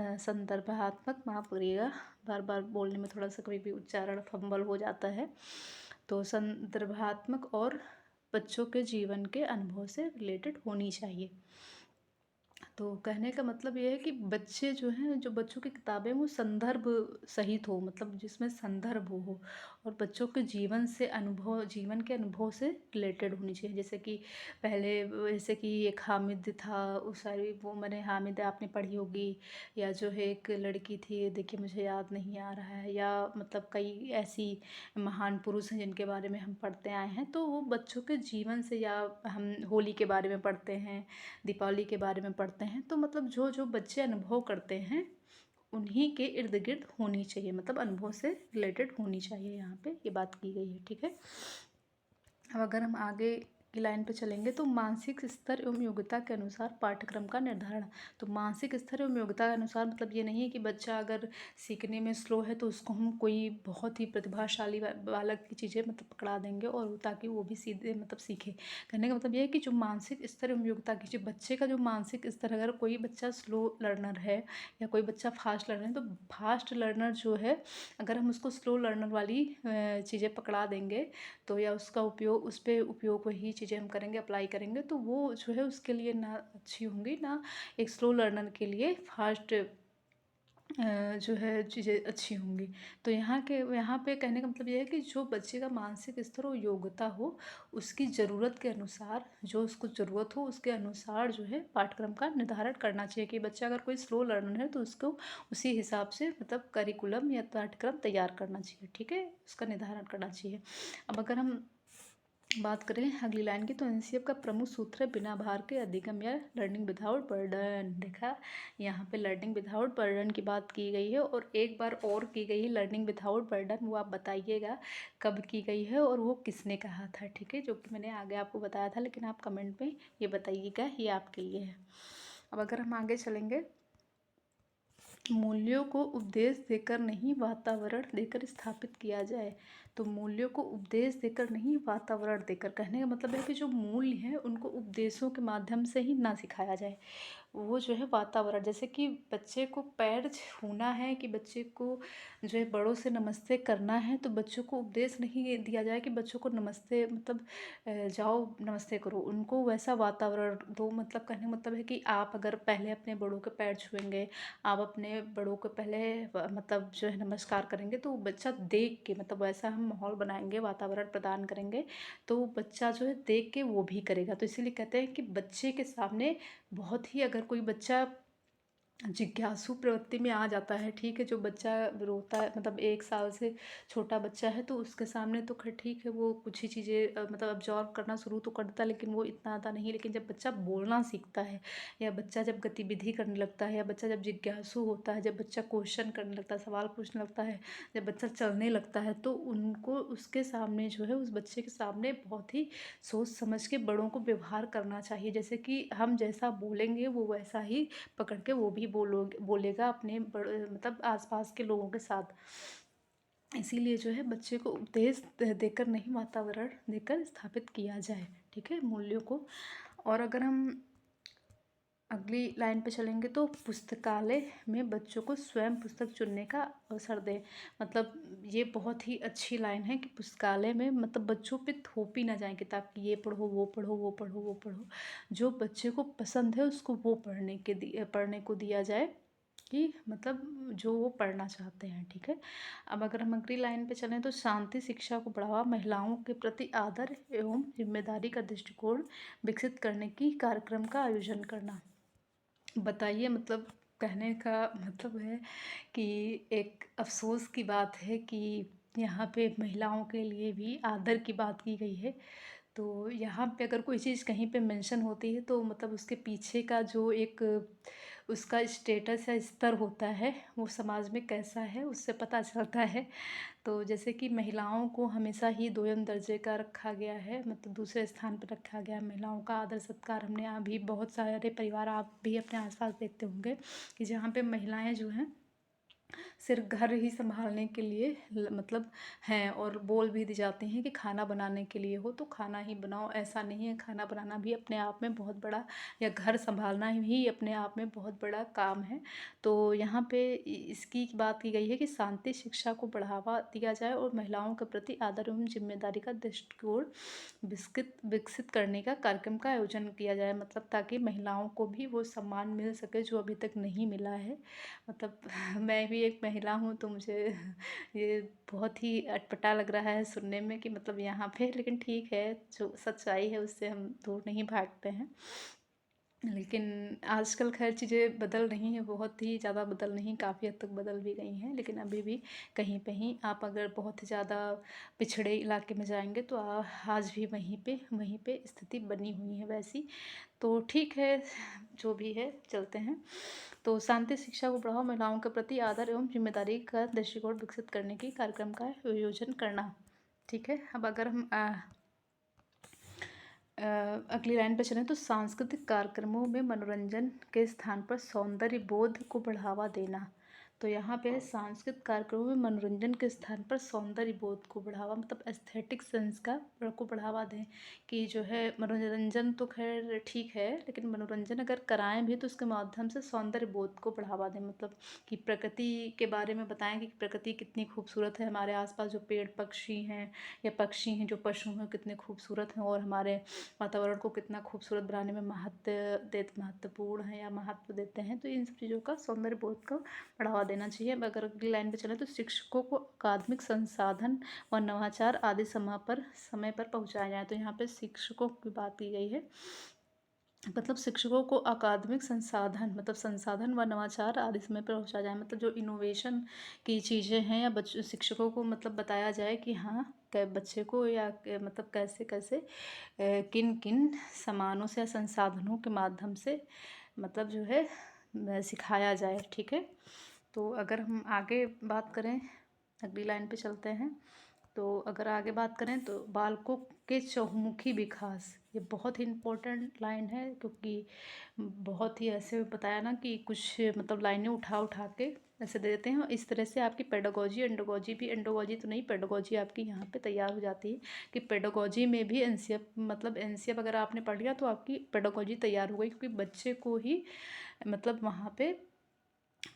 संदर्भात्मक माफ करिएगा, बार बार बोलने में थोड़ा सा कभी भी उच्चारण फंबल हो जाता है। तो संदर्भात्मक और बच्चों के जीवन के अनुभव से रिलेटेड होनी चाहिए। तो कहने का मतलब ये है कि बच्चे जो हैं, जो बच्चों की किताबें वो संदर्भ सहित हो, मतलब जिसमें संदर्भ हो, और बच्चों के जीवन के अनुभव से रिलेटेड होनी चाहिए। जैसे कि पहले जैसे कि एक हामिद था, उस सारी वो मैंने हामिद आपने पढ़ी होगी, या जो है एक लड़की थी, देखिए मुझे याद नहीं आ रहा है, या मतलब कई ऐसी महान पुरुष हैं जिनके बारे में हम पढ़ते आए हैं। तो वो बच्चों के जीवन से, या हम होली के बारे में पढ़ते हैं, दीपावली के बारे में पढ़ते हैं, तो मतलब जो जो बच्चे अनुभव करते हैं उन्हीं के इर्द गिर्द होनी चाहिए, मतलब अनुभव से रिलेटेड होनी चाहिए। यहाँ पे ये बात की गई है। ठीक है, अब अगर हम आगे की लाइन पे चलेंगे तो मानसिक स्तर एवं योग्यता के अनुसार पाठ्यक्रम का निर्धारण। तो मानसिक स्तर एवं योग्यता के अनुसार मतलब ये नहीं है कि बच्चा अगर सीखने में स्लो है तो उसको हम कोई बहुत ही प्रतिभाशाली बालक की चीज़ें मतलब पकड़ा देंगे और ताकि वो भी सीधे मतलब सीखे। कहने का मतलब ये है कि जो मानसिक स्तर एवं योग्यता की जो बच्चे का जो मानसिक स्तर, अगर कोई बच्चा स्लो लर्नर है या कोई बच्चा फास्ट लर्नर है, तो फास्ट लर्नर जो है अगर हम उसको स्लो लर्नर वाली चीज़ें पकड़ा देंगे तो, या उसका उपयोग उस पर उपयोग वही चीज़ें हम करेंगे, अप्लाई करेंगे, तो वो जो है उसके लिए ना अच्छी होंगी, ना एक स्लो लर्नर के लिए फास्ट जो है चीज़ें अच्छी होंगी। तो यहाँ पे कहने का मतलब ये है कि जो बच्चे का मानसिक स्तर और योग्यता हो, उसकी ज़रूरत के अनुसार, जो उसको ज़रूरत हो उसके अनुसार जो है पाठ्यक्रम का निर्धारण करना चाहिए। कि बच्चा अगर कोई स्लो लर्नर है तो उसको उसी हिसाब से मतलब करिकुलम या पाठ्यक्रम तैयार करना चाहिए। ठीक है, उसका निर्धारण करना चाहिए। अब अगर हम बात करें अगली लाइन की तो एनसीएफ का प्रमुख सूत्र है बिना भार के अधिगम या लर्निंग विदाउट बर्डन। देखा, यहाँ पे लर्निंग विदाउट बर्डन की बात की गई है, और एक बार और की गई है लर्निंग विदाउट बर्डन। वो आप बताइएगा कब की गई है और वो किसने कहा था। ठीक है, जो कि मैंने आगे आपको बताया था, लेकिन आप कमेंट में ये बताइएगा, ये आपके लिए है। अब अगर हम आगे चलेंगे, मूल्यों को उपदेश देकर नहीं वातावरण देकर स्थापित किया जाए। तो मूल्यों को उपदेश देकर नहीं वातावरण देकर, कहने का मतलब है कि जो मूल्य हैं उनको उपदेशों के माध्यम से ही ना सिखाया जाए, वो जो है वातावरण, जैसे कि बच्चे को पैर छूना है, कि बच्चे को जो है बड़ों से नमस्ते करना है, तो बच्चों को उपदेश नहीं दिया जाए कि बच्चों को नमस्ते मतलब जाओ नमस्ते करो, उनको वैसा वातावरण दो। मतलब कहने का मतलब है कि आप अगर पहले अपने बड़ों के पैर छुएंगे, आप अपने बड़ों को पहले मतलब जो है नमस्कार करेंगे, तो बच्चा देख के, मतलब वैसा हम माहौल बनाएंगे, वातावरण प्रदान करेंगे, तो बच्चा जो है देख के वो भी करेगा। तो इसीलिए कहते हैं कि बच्चे के सामने बहुत ही, अगर कोई बच्चा जिज्ञासु प्रवृत्ति में आ जाता है, ठीक है, जो बच्चा रोता है, मतलब 1 साल से छोटा बच्चा है, तो उसके सामने तो खैर ठीक है, वो कुछ ही चीज़ें मतलब ऑब्जर्व करना शुरू तो कर देता है, लेकिन वो इतना आता नहीं। लेकिन जब बच्चा बोलना सीखता है, या बच्चा जब गतिविधि करने लगता है, या बच्चा जब जिज्ञासु होता है, जब बच्चा क्वेश्चन करने लगता है, सवाल पूछने लगता है, जब बच्चा चलने लगता है, तो उनको उसके सामने जो है, उस बच्चे के सामने बहुत ही सोच समझ के बड़ों को व्यवहार करना चाहिए। जैसे कि हम जैसा बोलेंगे वो वैसा ही पकड़ के वो भी बोलेगा अपने मतलब आसपास के लोगों के साथ। इसीलिए जो है बच्चे को उपदेश देकर नहीं, वातावरण देकर स्थापित किया जाए, ठीक है, मूल्यों को। और अगर हम अगली लाइन पे चलेंगे तो पुस्तकालय में बच्चों को स्वयं पुस्तक चुनने का अवसर दें। मतलब ये बहुत ही अच्छी लाइन है कि पुस्तकालय में मतलब बच्चों पे थोपी ना जाए किताब कि ये पढ़ो, वो पढ़ो, वो पढ़ो, वो पढ़ो। जो बच्चे को पसंद है उसको वो पढ़ने को दिया जाए, कि मतलब जो वो पढ़ना चाहते हैं, ठीक है। अब अगर हम अगली लाइन पे चलें तो शांति शिक्षा को बढ़ावा, महिलाओं के प्रति आदर एवं जिम्मेदारी का दृष्टिकोण विकसित करने की कार्यक्रम का आयोजन करना। बताइए, मतलब कहने का मतलब है कि एक अफ़सोस की बात है कि यहाँ पे महिलाओं के लिए भी आदर की बात की गई है। तो यहाँ पे अगर कोई चीज़ कहीं पे मेंशन होती है तो मतलब उसके पीछे का जो एक उसका स्टेटस या स्तर होता है वो समाज में कैसा है उससे पता चलता है। तो जैसे कि महिलाओं को हमेशा ही दोयम दर्जे का रखा गया है, मतलब दूसरे स्थान पर रखा गया है। महिलाओं का आदर सत्कार हमने अभी बहुत सारे परिवार, आप भी अपने आसपास देखते होंगे कि जहाँ पे महिलाएं जो हैं सिर्फ घर ही संभालने के लिए मतलब हैं, और बोल भी दी जाती हैं कि खाना बनाने के लिए हो तो खाना ही बनाओ। ऐसा नहीं है, खाना बनाना भी अपने आप में बहुत बड़ा, या घर संभालना ही अपने आप में बहुत बड़ा काम है। तो यहाँ पे इसकी बात की गई है कि शांति शिक्षा को बढ़ावा दिया जाए और महिलाओं के प्रति आदर एवं जिम्मेदारी का दृष्टिकोण विकसित करने का कार्यक्रम का आयोजन किया जाए, मतलब ताकि महिलाओं को भी वो सम्मान मिल सके जो अभी तक नहीं मिला है। मतलब मैं भी एक महिला हूँ तो मुझे ये बहुत ही अटपटा लग रहा है सुनने में कि मतलब यहाँ पे, लेकिन ठीक है, जो सच्चाई है उससे हम दूर नहीं भागते हैं। लेकिन आजकल खैर चीज़ें बदल रही हैं, बहुत ही ज़्यादा बदल नहीं, काफ़ी हद तक बदल भी गई हैं, लेकिन अभी भी कहीं आप अगर बहुत ही ज़्यादा पिछड़े इलाके में जाएंगे तो आज भी वहीं पे स्थिति बनी हुई है वैसी। तो ठीक है, जो भी है चलते हैं। तो शांति शिक्षा को बढ़ावा, महिलाओं के प्रति आदर एवं जिम्मेदारी का दृष्टिकोण विकसित करने की कार्यक्रम का आयोजन करना, ठीक है। अब अगर हम अगली लाइन पर चलें तो सांस्कृतिक कार्यक्रमों में मनोरंजन के स्थान पर सौंदर्य बोध को बढ़ावा देना। तो यहाँ पे सांस्कृतिक कार्यक्रमों में मनोरंजन के स्थान पर सौंदर्य बोध को बढ़ावा, मतलब एस्थेटिक सेंस का को बढ़ावा दें। कि जो है मनोरंजन तो खैर ठीक है, लेकिन मनोरंजन अगर कराएं भी तो उसके माध्यम से सौंदर्य बोध को बढ़ावा दें। मतलब कि प्रकृति के बारे में बताएं कि प्रकृति कितनी खूबसूरत है, हमारे आसपास जो पेड़ पक्षी हैं या पक्षी हैं, जो पशु हैं, कितने खूबसूरत हैं और हमारे वातावरण को कितना खूबसूरत बनाने में महत्वपूर्ण है या महत्व देते हैं। तो इन सब चीज़ों का सौंदर्य बोध को बढ़ावा देना चाहिए। अब अगर अगली लाइन पे चले तो शिक्षकों को अकादमिक संसाधन और नवाचार आदि समय पर पहुंचाया जाए। तो यहाँ पे शिक्षकों की बात की गई है, मतलब शिक्षकों को अकादमिक संसाधन व नवाचार आदि समय पर पहुँचाया जाए। मतलब जो इनोवेशन की चीज़ें हैं या शिक्षकों को मतलब बताया जाए कि हाँ बच्चे को या मतलब कैसे कैसे किन किन सामानों से या संसाधनों के माध्यम से मतलब जो है सिखाया जाए, ठीक है। तो अगर हम आगे बात करें, अगली लाइन पे चलते हैं। तो अगर आगे बात करें तो बालकों के चहुमुखी विकास, ये बहुत ही इम्पोर्टेंट लाइन है, क्योंकि बहुत ही ऐसे बताया ना कि कुछ मतलब लाइनें उठा के ऐसे दे देते हैं। इस तरह से आपकी पेडागोजी एंडोगोजी तो नहीं, पेडागोजी आपकी यहाँ पे तैयार हो जाती है कि पेडागोजी में भी एनसीएफ, मतलब एनसीएफ अगर आपने पढ़ लिया तो आपकी पेडागोजी तैयार हो गई, क्योंकि बच्चे को ही मतलब वहाँ पे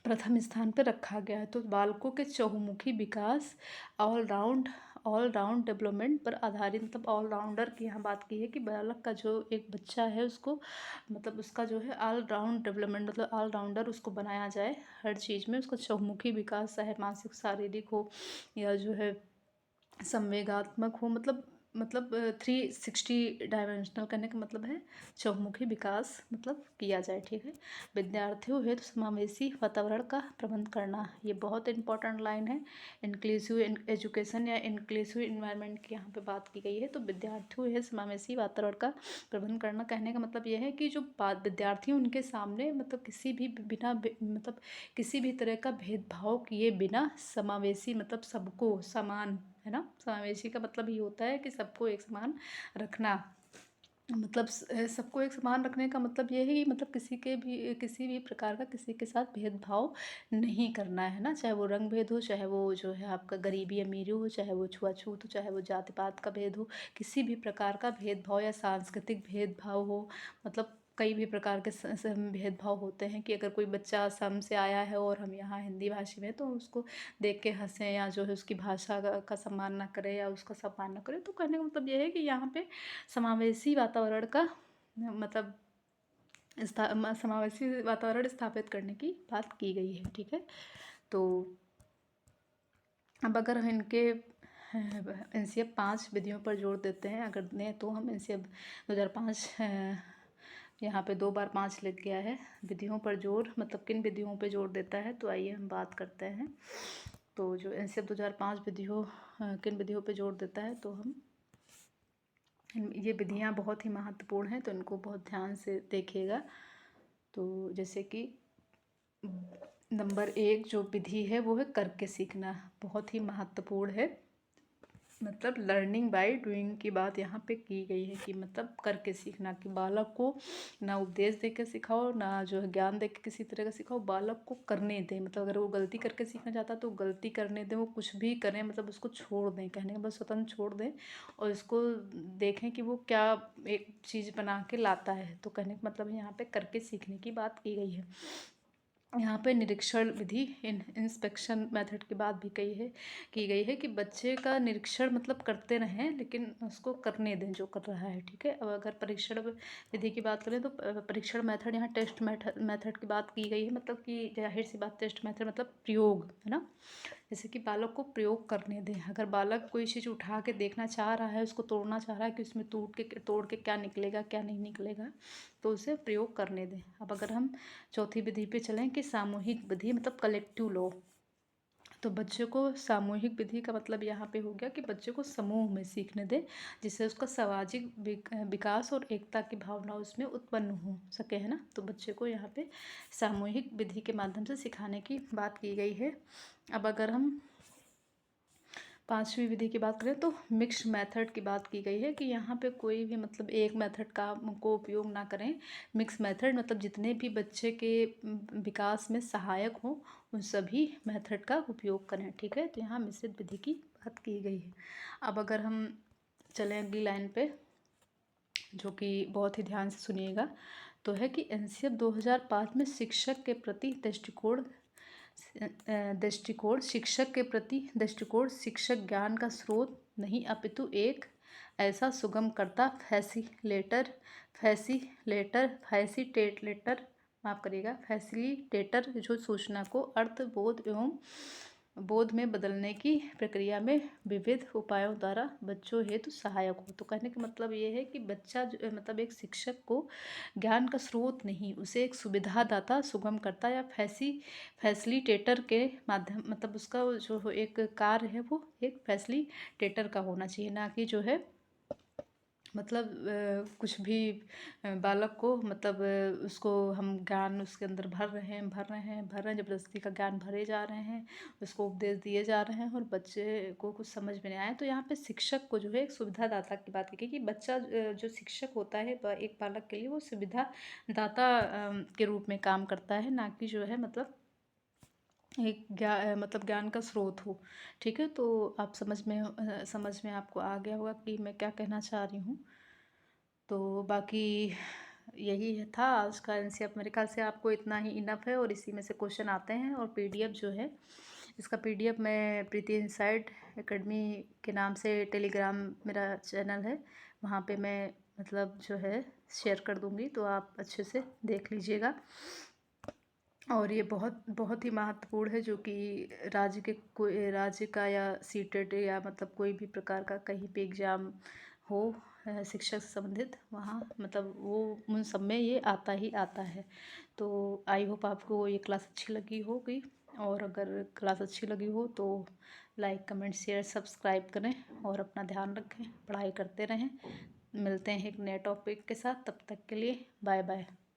प्रथम स्थान पर रखा गया है। तो बालकों के चहुमुखी विकास, ऑल राउंड डेवलपमेंट पर आधारित, मतलब ऑलराउंडर की यहाँ बात की है कि बालक का जो एक बच्चा है उसको मतलब उसका जो है ऑल राउंड डेवलपमेंट, मतलब ऑलराउंडर उसको बनाया जाए हर चीज़ में। उसका चहुमुखी विकास चाहे मानसिक शारीरिक हो या जो है संवेगात्मक हो, मतलब 360 डायमेंशनल करने का मतलब है चहुमुखी विकास मतलब किया जाए, ठीक है। विद्यार्थियों हेतु समावेशी वातावरण का प्रबंध करना, ये बहुत इंपॉर्टेंट लाइन है। इंक्लूसिव एजुकेशन या इंक्लूसिव इन्वायरमेंट की यहाँ पे बात की गई है। तो विद्यार्थियों हेतु समावेशी वातावरण का प्रबंध करना, कहने का मतलब यह है कि जो विद्यार्थी उनके सामने मतलब किसी भी तरह का भेदभाव किए बिना समावेशी, मतलब सबको समान, है ना। समावेशी का मतलब ये होता है कि सबको एक समान रखना। मतलब सबको एक समान रखने का मतलब ये है कि मतलब किसी भी प्रकार का किसी के साथ भेदभाव नहीं करना है ना, चाहे वो रंग भेद हो, चाहे वो जो है आपका गरीबी अमीरी हो, चाहे वो छुआछूत हो, चाहे वो जाति पात का भेद हो, किसी भी प्रकार का भेदभाव या सांस्कृतिक भेदभाव हो। मतलब कई भी प्रकार के भेदभाव होते हैं कि अगर कोई बच्चा असम से आया है और हम यहाँ हिंदी भाषी में, तो उसको देख के हंसें या जो है उसकी भाषा का सम्मान ना करें या उसका सम्मान ना करें। तो कहने का मतलब ये है कि यहाँ पे समावेशी वातावरण का मतलब समावेशी वातावरण स्थापित करने की बात की गई है। ठीक है, तो अब अगर हम इनके एनसीएफ 5 विधियों पर जोर देते हैं, अगर दें तो हम एनसीएफ 2005 यहाँ पे 2 बार 5 लिख गया है। विधियों पर जोर मतलब किन विधियों पे जोर देता है, तो आइए हम बात करते हैं। तो जो एनसीएफ 2005 विधियों किन विधियों पे जोर देता है, तो हम ये विधियाँ बहुत ही महत्वपूर्ण हैं, तो इनको बहुत ध्यान से देखिएगा। तो जैसे कि नंबर 1 जो विधि है वो है करके सीखना, बहुत ही महत्वपूर्ण है। मतलब लर्निंग बाय डूइंग की बात यहाँ पे की गई है कि मतलब करके सीखना, कि बालक को ना उपदेश दे के सिखाओ, ना जो है ज्ञान दे के किसी तरह का सिखाओ, बालक को करने दें। मतलब अगर वो गलती करके सीखना चाहता है तो गलती करने दें, वो कुछ भी करें, मतलब उसको छोड़ दें, कहने का बस स्वतंत्र छोड़ दें और इसको देखें कि वो क्या एक चीज़ बना के लाता है। तो कहने का मतलब यहाँ पे करके सीखने की बात की गई है। यहाँ पे निरीक्षण विधि इंस्पेक्शन मेथड की बात भी की गई है कि बच्चे का निरीक्षण मतलब करते रहें लेकिन उसको करने दें जो कर रहा है। ठीक है, अब अगर परीक्षण विधि की बात करें तो परीक्षण मेथड यहाँ टेस्ट मेथड की बात की गई है। मतलब कि जाहिर सी बात, टेस्ट मेथड मतलब प्रयोग है ना। जैसे कि बालक को प्रयोग करने दें। अगर बालक कोई चीज़ उठा के देखना चाह रहा है, उसको तोड़ना चाह रहा है कि उसमें तोड़ के क्या निकलेगा क्या नहीं निकलेगा, तो उसे प्रयोग करने दें। अब अगर हम चौथी विधि पे चलें कि सामूहिक विधि मतलब कलेक्टिव लॉ, तो बच्चे को सामूहिक विधि का मतलब यहाँ पे हो गया कि बच्चे को समूह में सीखने दें, जिससे उसका सामाजिक विकास और एकता की भावना उसमें उत्पन्न हो सके, है ना। तो बच्चे को यहाँ पे सामूहिक विधि के माध्यम से सिखाने की बात की गई है। अब अगर हम 5वीं विधि की बात करें तो मिक्स मेथड की बात की गई है कि यहाँ पे कोई भी मतलब एक मेथड को उपयोग ना करें। मिक्स मेथड मतलब जितने भी बच्चे के विकास में सहायक हों उन सभी मेथड का उपयोग करें। ठीक है, तो यहाँ मिश्रित विधि की बात की गई है। अब अगर हम चलें अगली लाइन पे, जो कि बहुत ही ध्यान से सुनिएगा, तो है कि एनसीएफ 2005 में शिक्षक के प्रति दृष्टिकोण शिक्षक ज्ञान का स्रोत नहीं अपितु एक ऐसा सुगम करता फैसिलिटेटर जो सूचना को अर्थ बोध में बदलने की प्रक्रिया में विविध उपायों द्वारा बच्चों हेतु सहायक हो। तो कहने का मतलब ये है कि बच्चा मतलब एक शिक्षक को ज्ञान का स्रोत नहीं, उसे एक सुविधादाता सुगम करता या फैसिलिटेटर के माध्यम मतलब उसका जो एक कार्य है वो एक फैसिलिटेटर का होना चाहिए, ना कि जो है मतलब कुछ भी बालक को मतलब उसको हम ज्ञान उसके अंदर भर रहे हैं ज़बरदस्ती का ज्ञान भरे जा रहे हैं, उसको उपदेश दिए जा रहे हैं और बच्चे को कुछ समझ में नहीं आया। तो यहाँ पे शिक्षक को जो है एक सुविधादाता की बात की कि बच्चा जो शिक्षक होता है एक बालक के लिए वो सुविधादाता के रूप में काम करता है, ना कि जो है मतलब एक मतलब ज्ञान का स्रोत हो। ठीक है, तो आप समझ में आपको आ गया होगा कि मैं क्या कहना चाह रही हूँ। तो बाकी यही था आज का एनसीएफ। मेरे ख्याल से आपको इतना ही इनफ है और इसी में से क्वेश्चन आते हैं। और पीडीएफ जो है इसका पीडीएफ मैं प्रीति इनसाइड एकेडमी के नाम से टेलीग्राम मेरा चैनल है, वहाँ पे मैं मतलब जो है शेयर कर दूँगी, तो आप अच्छे से देख लीजिएगा। और ये बहुत बहुत ही महत्वपूर्ण है, जो कि राज्य का या सीटेट या मतलब कोई भी प्रकार का कहीं पे एग्ज़ाम हो शिक्षा से संबंधित, वहाँ मतलब वो उन सब में ये आता ही आता है। तो आई होप आपको ये क्लास अच्छी लगी होगी, और अगर क्लास अच्छी लगी हो तो लाइक कमेंट शेयर सब्सक्राइब करें और अपना ध्यान रखें, पढ़ाई करते रहें। मिलते हैं एक नए टॉपिक के साथ, तब तक के लिए बाय बाय।